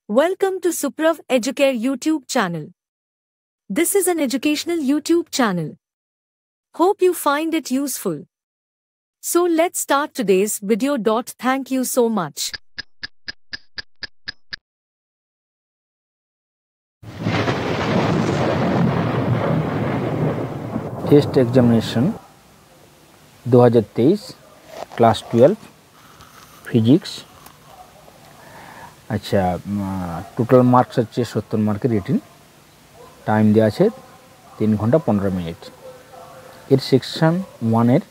Welcome to Suprav Educare YouTube channel. This is an educational YouTube channel. Hope you find it useful. So let's start today's video. Thank you so much. Test examination 2023 class 12 physics. अच्छा, total marks হচ্ছে 70 মার্কের written. Time দেওয়া আছে 3 ঘন্টা 15 minute. এর section 1 এর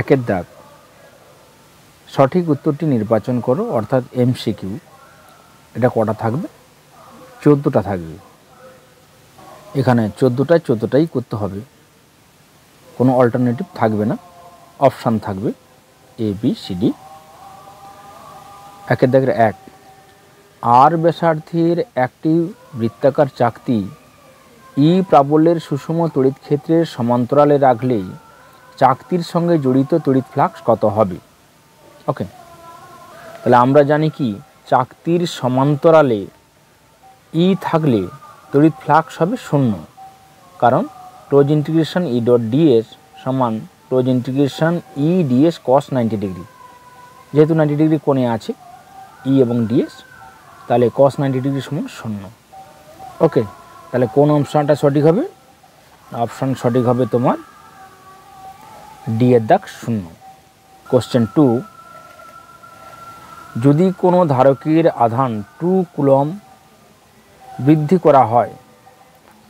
1 দাগ সঠিক উত্তরটি নির্বাচন করো, অর্থাৎ এমসিকিউ। এটা কটা থাকবে? 14টা থাকবে। এখানে 14টাই করতে হবে, কোনো অল্টারনেটিভ থাকবে না, অপশান থাকবে এ বি সি ডি। 1 দাগের 1, আর ব্যাসার্ধের একটি বৃত্তাকার চাকতি ই প্রাবল্যের সুষম তড়িৎ ক্ষেত্রের সমান্তরালে রাখলে চাকতির সঙ্গে জড়িত তড়িৎ ফ্লাক্স কত হবে? ওকে, তাহলে আমরা জানি কি চাকতির সমান্তরালে ই থাকলে তড়িৎ ফ্লাক্স হবে 0, কারণ close integration E dot DS সমান ক্লোজ ইন্টিগ্রেশন ই ডিএস কস 90 ডিগ্রি। যেহেতু 90 ডিগ্রি কোণে আছে ই এবং ডিএস, তাহলে কস 90 ডিগ্রি সমান 0। ওকে, তাহলে কোন অপশানটা সঠিক হবে? অপশান সঠিক হবে তোমার ডি এর দাগ 0। কোশ্চেন 2, যদি কোনো ধারকের আধান 2 কুলম্ব বৃদ্ধি করা হয়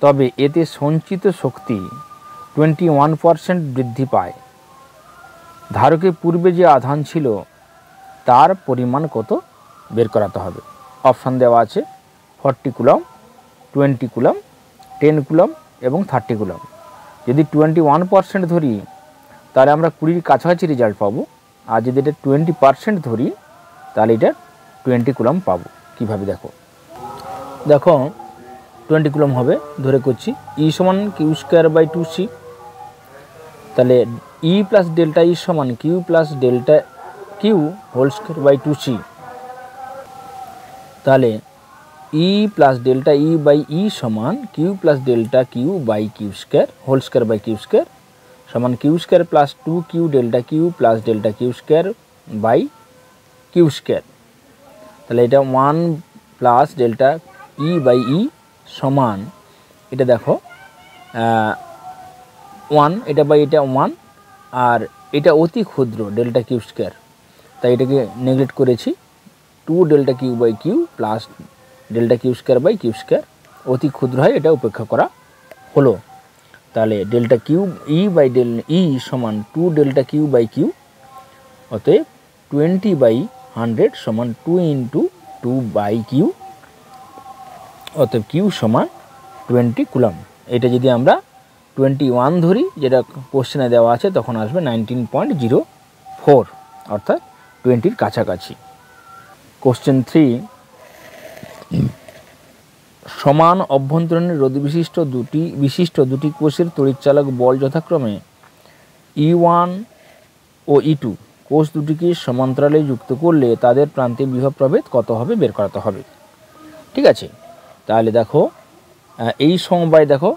তবে এতে সঞ্চিত শক্তি 21% বৃদ্ধি পায়। ধারকে পূর্বে যে আধান ছিল তার পরিমাণ কত বের করাতে হবে। অপশান দেওয়া আছে 40 কুলম্ব, 20 কুলম্ব, 10 কুলম্ব এবং 30 কুলম্ব। যদি 21% ধরি তাহলে আমরা 20-র কাছাকাছি রেজাল্ট পাবো, আর যদি এটা 20% ধরি তাহলে এটা 20 কুলম্ব পাবো। কীভাবে দেখো 20 কুলম্ব হবে ধরে করছি। ই সমান কিউ স্কোয়ার বাই 2c, তাহলে ই প্লাস ডেল্টা ই সমান Q plus delta Q whole square by 2c। তাহলে E plus delta E by E সমান Q plus delta Q by Q square whole square by Q square সমান Q square plus 2 Q delta Q plus delta Q square by Q square. তাহলে এটা 1 plus delta E by E সমান, এটা দেখো 1, এটা by এটা 1, আর এটা অতি ক্ষুদ্র ডেল্টা কিউ স্কোয়ার, তাই এটাকে নেগলেক্ট করেছি। 2 delta Q by Q plus delta Q square by Q square, অতি ক্ষুদ্র হয়, এটা উপেক্ষা করা হলো। তাহলে delta Q E by E সমান 2 ডেল্টা কিউ বাই কিউ, অতএব 20/100 সমান 2 × 2 বাই কিউ, অতএব কিউ সমান 20 কুলম্ব। এটা যদি আমরা 21 ধরি, যেটা কোশ্চেনে দেওয়া আছে, তখন আসবে 19.04, অর্থাৎ 20-র কাছাকাছি। কোশ্চেন 3, সমান অভ্যন্তরীণ রোধ বিশিষ্ট দুটি কোষের তড়িৎচালক বল যথাক্রমে E1 ও E2 কোষ দুটিকে সমান্তরালে যুক্ত করলে তাদের প্রান্তে বিভব প্রভেদ কত হবে বের করাতে হবে। ঠিক আছে, তাহলে দেখো এই সমবায়, দেখো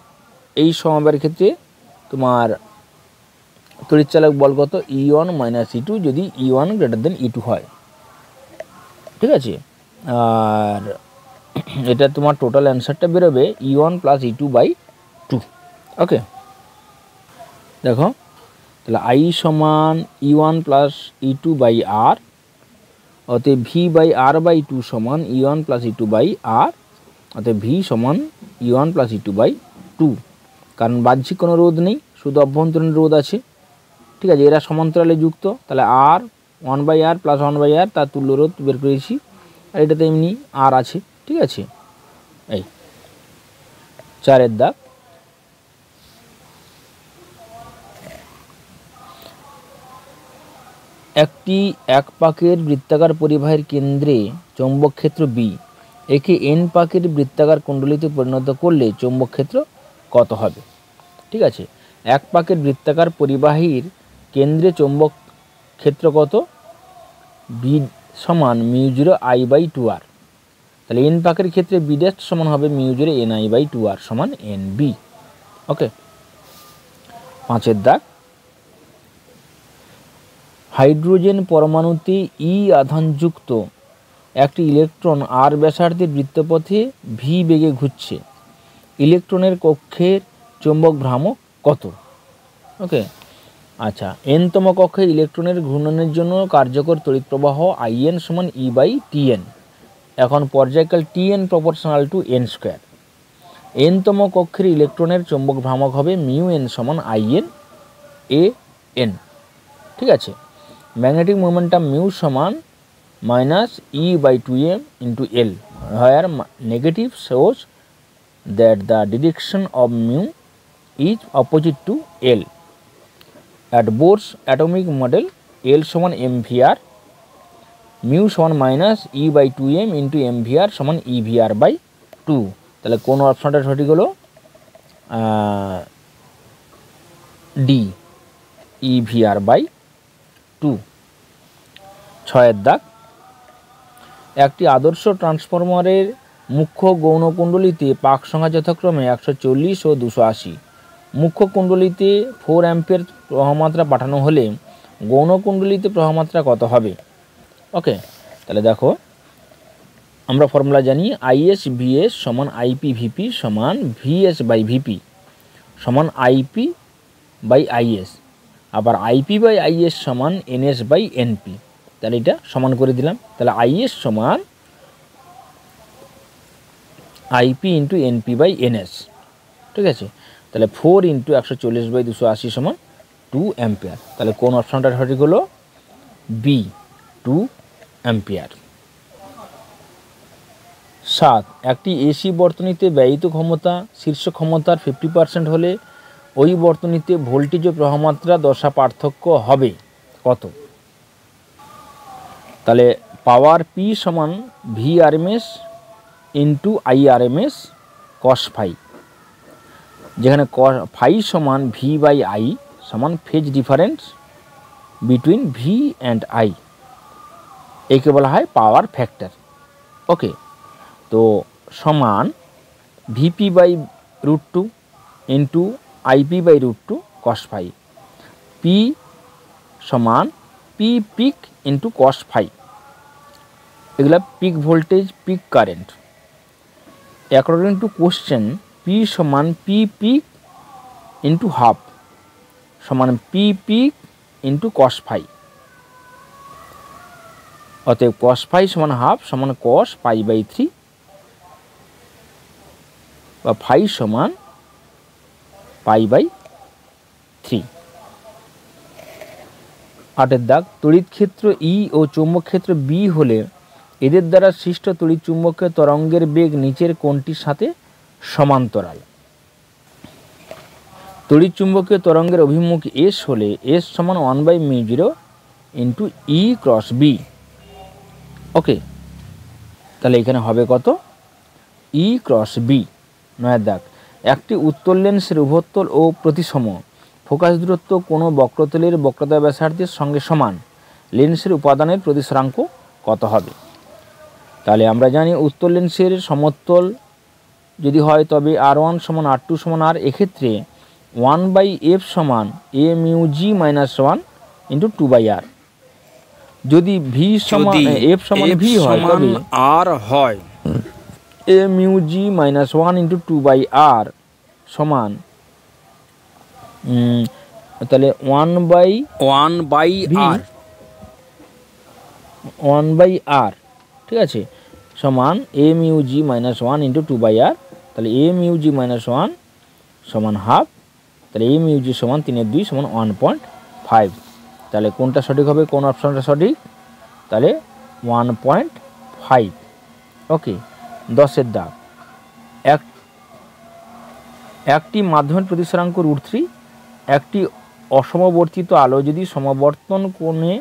এই সমবায়ের ক্ষেত্রে তোমার তড়িৎচালক বল কত? E1 - E2 যদি E1 > E2 হয়। ঠিক আছে, আর এটা তোমার টোটাল অ্যান্সারটা বেরোবে E1 + E2/2। ওকে, দেখো তাহলে I সমান E1 + E2/R, অতএব V/R/2 সমান E1 + E2/R, অতএব V সমান E1 + E2/2। কারণ বাহ্যিক কোনো রোধ নেই, শুধু অভ্যন্তরীণ রোধ আছে। ঠিক আছে, এরা সমান্তরালে যুক্ত, তাহলে R 1/R + 1/R তার তুল্য রোধ বের করেছি, আর এটাতে এমনি R আছে। ঠিক আছে, এই 4 দাগ, একটি এক পাকের বৃত্তাকার পরিবাহীর কেন্দ্রে চৌম্বক ক্ষেত্র B, একে n পাকের বৃত্তাকার কুণ্ডলীতে পরিণত করলে চৌম্বক ক্ষেত্র কত হবে? ঠিক আছে, এক পাকের বৃত্তাকার পরিবাহীর কেন্দ্রে চৌম্বক ক্ষেত্র কত? B সমান μ0 I/2R। তাহলে এন পাকের ক্ষেত্রে বি ড্যাশ সমান হবে মিউ জোরে ni/2r সমান nb। ওকে, 5 দাগ, হাইড্রোজেন পরমাণুতে ই আধানযুক্ত একটি ইলেকট্রন আর ব্যাসার্ধের বৃত্তপথে ভি বেগে ঘুরছে, ইলেকট্রনের কক্ষের চৌম্বক ভ্রামক কত? ওকে, আচ্ছা, এনতম কক্ষে ইলেকট্রনের ঘূর্ণনের জন্য কার্যকর তড়িৎ প্রবাহ আইএন সমান ই/টিএন। এখন পর্যায়কাল T N proportional to N square. এনতম কক্ষের ইলেকট্রনের চৌম্বক ভ্রামক হবে মিউ এন সমান আইএন এ এন। ঠিক আছে, ম্যাগনেটিক মোমেন্টাম মিউ সমান -e/2m into L, where negative shows that the direction of mu is opposite to L. At Bohr's atomic model, L সমান mvr, mu সমান -e/2m into mvr সমান evr/2। তাহলে কোন অপশনটা সঠিক হলো? D, evr/2। 6 দাগ, একটি আদর্শ ট্রান্সফরমারের মুখ্য গৌণ কুণ্ডলীতে পাক সংখ্যা যথাক্রমে 140 ও 280। মুখ্য কুণ্ডলীতে 4 অ্যাম্পিয়ার প্রবাহমাত্রা পাঠানো হলে গৌণ কুণ্ডলীতে প্রবাহমাত্রা কত হবে? ওকে, তাহলে দেখো, আমরা ফর্মুলা জানি আইএস ভিএস সমান আইপি ভিপি সমান ভিএস/ভিপি সমান আইপি/আইএস, আবার আইপি/আইএস সমান এনএস/এনপি। তাহলে এটা সমান করে দিলাম। তাহলে আইএস সমান আইপি ইন্টু এনপি/এনএস। ঠিক আছে, তাহলে 4 ইন্টু 140/280 সমান 2 অ্যাম্পিয়ার। তাহলে কোন অপশনটা সঠিক হলো? B, 2 ampere. 7, একটি এসি বর্তনীতে ব্যয়িত ক্ষমতা শীর্ষ ক্ষমতার 50% হলে ওই বর্তনীতে ভোল্টেজ ও প্রবাহমাত্রা দশা পার্থক্য হবে কত? তাহলে পাওয়ার পি সমান V RMS into I RMS cos phi, যেখানে ফাই সমান ভি/আই সমান phase difference between V and I, একে বলা হয় পাওয়ার ফ্যাক্টর। ওকে, তো সমান ভিপি/√2 ইন্টু আইপি/√2 কস ফাই, পি সমান P peak into cos phi, এগুলা peak voltage, peak current. According to question, P সমান পি পিক ইন্টু হাফ সমান P peak into cos phi. অতএব কস ফাই সমান হাফ সমান কস পাই/3 বা ফাই সমান পাই/3। 8 দাগ, তড়িৎ ক্ষেত্র ই ও চৌম্বক ক্ষেত্র বি হলে এদের দ্বারা সৃষ্ট তড়িৎ চুম্বকীয় তরঙ্গের বেগ নিচের কোনটির সাথে সমান্তরাল? তড়িৎ চুম্বকীয় তরঙ্গের অভিমুখ এস হলে এস সমান 1/μ0 ইন্টু ই ক্রস বি। ওকে, তাহলে এখানে হবে কত? ই ক্রস বি। 9 দাগ, একটি উত্তল লেন্সের উভোত্তল ও প্রতিসম ফোকাস দূরত্ব কোনো বক্রতলের বক্রতা ব্যাসার্ধের সঙ্গে সমান, লেন্সের উপাদানের প্রতিসরাঙ্ক কত হবে? তাহলে আমরা জানি উত্তল লেন্সের সমতল যদি হয় তবে R1 সমান R2 সমান R, এক্ষেত্রে 1/f সমান a mu g minus 1 into 2/r। যদি ভি সমান এফ সমান ভি হয় তবে আর হয় a mu g minus 1 into 2/r সমান তাহলে 1/r, ঠিক আছে, সমান a mu g minus 1 into 2/r। তাহলে a mu g minus 1 সমান হাফ, তাহলে a mu g সমান 3/2 সমান 1.5। তাহলে কোনটা সঠিক হবে? কোন অপশনটা সঠিক? তাহলে 1.5। ওকে, 10 দাগ, একটি মাধ্যমের প্রতিসরাঙ্ক √3, একটি অসমবর্তিত আলো যদি সমাবর্তন কোণে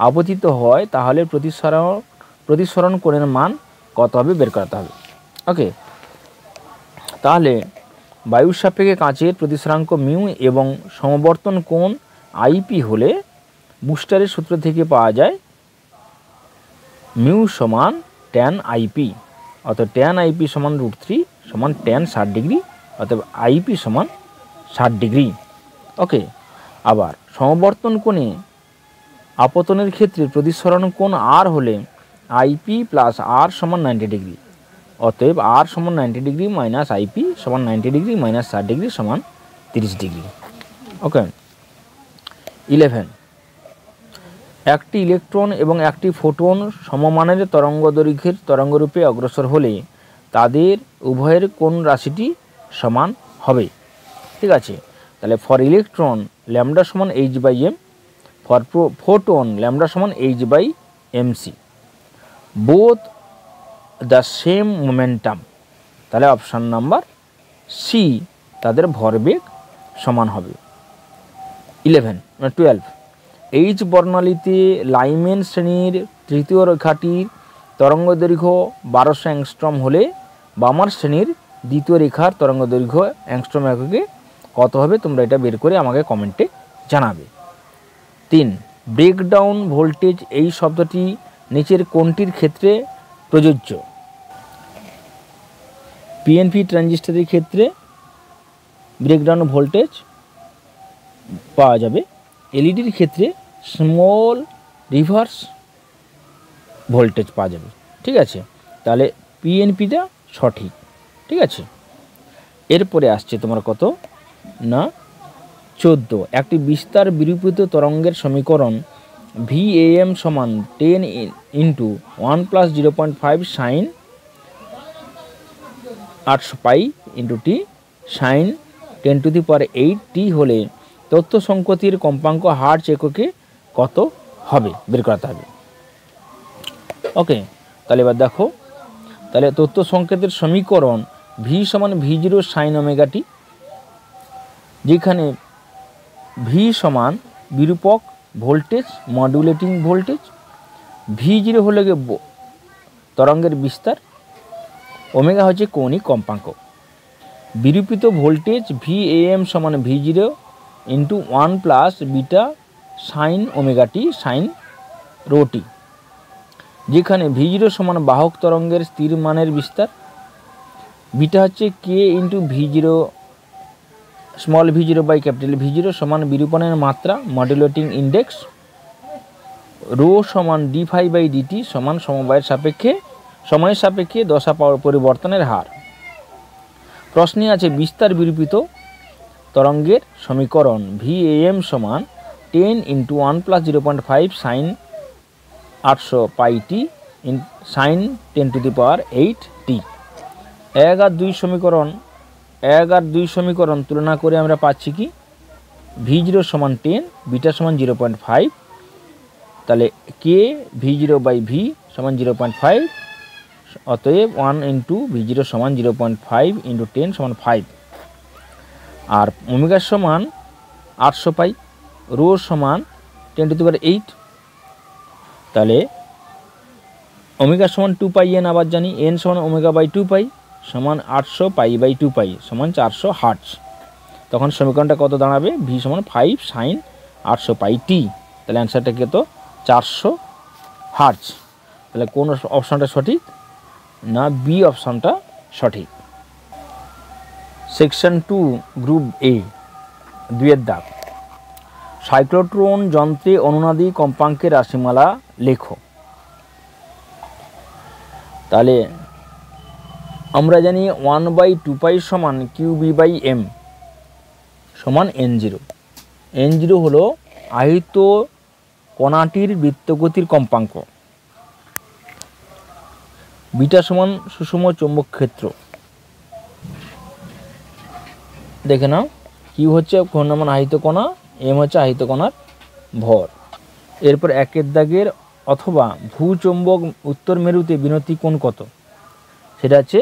আপতিত হয় তাহলে প্রতিসরণ কোণের মান কত হবে বের করতে হবে। ওকে, তাহলে বায়ুর সাপেক্ষে কাঁচের প্রতিসরাঙ্ক মিউ এবং সমবর্তন কোণ আইপি হলে বুস্টারের সূত্র থেকে পাওয়া যায় মিউ সমান tan আইপি। অতএব ট্যান আইপি সমান √3 সমান ট্যান 60 ডিগ্রি, অতএব আইপি সমান 60 ডিগ্রি। ওকে, আবার সমবর্তন কোণে আপতনের ক্ষেত্রে প্রতিসরণ কোণ আর হলে আইপি প্লাস আর সমান 90 ডিগ্রি, অতএব আর সমান 90 ডিগ্রি মাইনাস আইপি সমান 90 ডিগ্রি মাইনাস 60 ডিগ্রি সমান 30 ডিগ্রি। ওকে, 11, একটি ইলেকট্রন এবং একটি ফোটন সমমানের তরঙ্গদৈর্ঘ্যের তরঙ্গরূপে অগ্রসর হলে তাদের উভয়ের কোণ রাশিটি সমান হবে। ঠিক আছে, তাহলে ফর ইলেকট্রন ল্যামডা সমান h/m, ফর ফোটন ল্যামডা সমান h/mc, both the same momentum. তাহলে অপশান নাম্বার সি, তাদের ভরবেগ সমান হবে। 12, এইচ বর্ণালীতে লাইমেন শ্রেণীর তৃতীয় রেখাটির তরঙ্গদৈর্ঘ্য 1200 অ্যাংস্ট্রম হলে বামার শ্রেণীর দ্বিতীয় রেখার তরঙ্গদৈর্ঘ্য অ্যাংস্ট্রম এককে কত হবে? তোমরা এটা বের করে আমাকে কমেন্টে জানাবে। 3, ব্রেকডাউন ভোল্টেজ এই শব্দটি নিচের কোনটির ক্ষেত্রে প্রযোজ্য? পিএনপি ট্রানজিস্টরের ক্ষেত্রে ব্রেকডাউন ভোল্টেজ পাওয়া যাবে, এলইডির ক্ষেত্রে স্মল রিভার্স ভোল্টেজ পাওয়া যাবে। ঠিক আছে, তাহলে পিএনপিটা সঠিক। ঠিক আছে, এরপরে আসছে তোমার কত না 14, একটি বিস্তার বিরূপিত তরঙ্গের সমীকরণ VAM সমান 10 × 1 + 0.5 sin 800 পাই × t sin 10⁸ t হলে তথ্য সংকেতের কম্পাঙ্ক হার্টজ এককে কত হবে বের করতে হবে। ওকে, তাহলে এবার দেখো, তাহলে তথ্য সংকেতের সমীকরণ V সমান V0 sin ω t, যেখানে V সমান বিরূপক ভোল্টেজ মডুলেটিং ভোল্টেজ, V0 হলে তরঙ্গের বিস্তার, ওমেগা হচ্ছে কৌণিক কম্পাঙ্ক। বিরূপিত ভোল্টেজ VAM সমান V0 × 1 + β sin ω t sin ρt, যেখানে V0 সমান বাহক তরঙ্গের স্থির মানের বিস্তার, বিটা হচ্ছে k × V0 small v0 by capital V0 সমান বিরূপণের মাত্রা মডুলেটিং ইন্ডেক্স, রো সমান dφ/dt সমান সময়ের সাপেক্ষে দশা পরিবর্তনের হার। প্রশ্নে আছে বিস্তার বিরূপিত তরঙ্গের সমীকরণ VAM সমান 10 × 1 + 0.5 sin 800 πt sin 10⁸ t। 1 আর 2 সমীকরণ তুলনা করে আমরা পাচ্ছি কি V0 সমান 10, বিটা সমান 0.5, তাহলে k V0/v সমান 0.5, অতএব 1 × V0 সমান 0.5 × 10 সমান 5, আর ওমেগা সমান 800 পাই, রো সমান 10⁸, তাহলে ওমেগা সমান 2πn, আবার জানি n সমান ω/2π সমান 800 π/2π সমান 400 হার্টজ। তখন সমীকরণটা কত দাঁড়াবে? V সমান 5 sin 800 πt, তাহলে অ্যান্সারটা কত? 400 হার্টজ। তাহলে কোন অপশানটা সঠিক? না, বি অপশানটা সঠিক। সেকশন 2 গ্রুপ A, 2 দাগ, সাইক্লোট্রন যন্ত্রে অনুনাদি কম্পাঙ্কের রাশিমালা লেখো। তাহলে আমরা জানি 1/2π সমান QB/m সমান n0। n0 হলো আহিত কণাটির বৃত্তগতির কম্পাঙ্ক, বিটা সমান সুষম চৌম্বক ক্ষেত্র। দেখে নাও, কিউ হচ্ছে ঘূর্ণায়মান আহিত কণা, এম হচ্ছে আহিত কণার ভর। এরপর 1 দাগের অথবা ভূচৌম্বক উত্তর মেরুতে বিনতি কোণ কত? সেটা হচ্ছে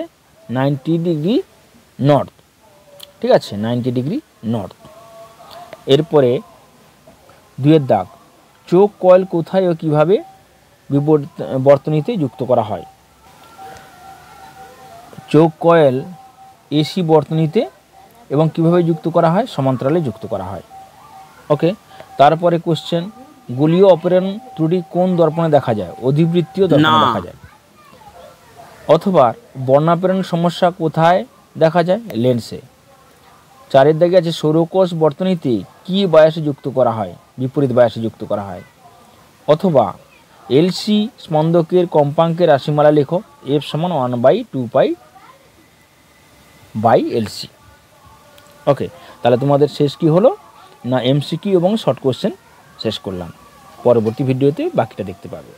90 ডিগ্রি নর্থ। ঠিক আছে, 90 ডিগ্রি নর্থ। এরপরে 2 দাগ, চোখ কয়েল কোথায় ও কীভাবে বর্তনীতে যুক্ত করা হয়? চোখ কয়েল এসি বর্তনীতে এবং কিভাবে যুক্ত করা হয়? সমান্তরালে যুক্ত করা হয়। ওকে, তারপরে কোশ্চেন, গোলীয় অপেরণ ত্রুটি কোন দর্পণে দেখা যায়? অধিবৃত্তীয় দর্পণে দেখা যায়। অথবা বর্ণাপেরণ সমস্যা কোথায় দেখা যায়? লেন্সে। 4 দাগে আছে সৌরকোষ বর্তনীতে কি বায়াসে যুক্ত করা হয়? বিপরীত বায়াসে যুক্ত করা হয়। অথবা এলসি স্পন্দকের কম্পাঙ্কের রাশিমালা লেখো। F সমান 1/2π/LC। ওকে, তাহলে তোমাদের শেষ কি হলো না, MCQ এবং শর্ট কোশ্চেন শেষ করলাম। পরবর্তী ভিডিওতে বাকিটা দেখতে পাবে।